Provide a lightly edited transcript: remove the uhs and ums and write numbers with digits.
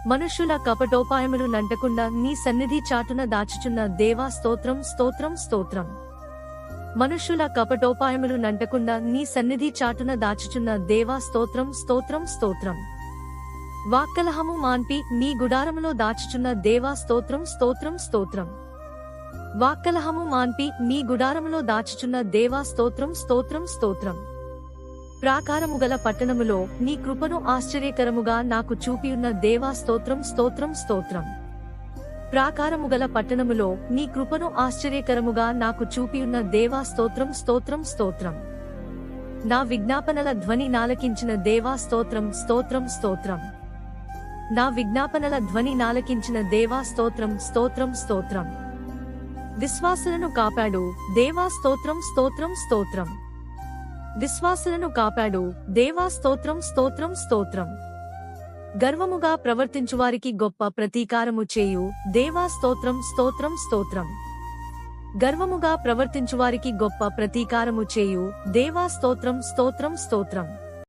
మనుష్యుల కపటోపాయములు నంటకుండా నీ సన్నిధి చాటున దాచుచున్న దేవా స్తోత్రం స్తోత్రం స్తోత్రం. మనుష్యుల కపటోపాయములు నంటకుండా నీ సన్నిధి చాటున దాచుచున్న దేవా స్తోత్రం స్తోత్రం స్తోత్రం. వాక్కలహము మాన్పి నీ గుడారములో దాచుచున్న దేవా స్తోత్రం స్తోత్రం స్తోత్రం. వాక్కలహము మాన్పి నీ గుడారములో దాచుచున్న దేవా స్తోత్రం స్తోత్రం స్తోత్రం. ప్రాకారముగల పట్టణములో నీ కృపను ఆశ్చర్యకరముగా నాకు చూపియున్న దేవా స్తోత్రం స్తోత్రం స్తోత్రం. ప్రాకారముగల పట్టణములో నీ కృపను ఆశ్చర్యకరముగా నాకు చూపియున్న దేవా స్తోత్రం స్తోత్రం స్తోత్రం. నా విజ్ఞాపనల ధ్వని నాలకించిన దేవా స్తోత్రం స్తోత్రం స్తోత్రం. నా విజ్ఞాపనల ధ్వని నాలకించిన దేవా స్తోత్రం స్తోత్రం స్తోత్రం. విశ్వాసులను కాపాడు దేవా స్తోత్రం స్తోత్రం స్తోత్రం. విశ్వాసులను కాపాడు దేవా స్తోత్రం స్తోత్రం స్తోత్రం. గర్వముగా ప్రవర్తించువారికి గొప్ప ప్రతీకారము చేయు దేవా స్తోత్రం స్తోత్రం స్తోత్రం. గర్వముగా ప్రవర్తించువారికి గొప్ప ప్రతీకారము చేయు దేవా స్తోత్రం స్తోత్రం స్తోత్రం.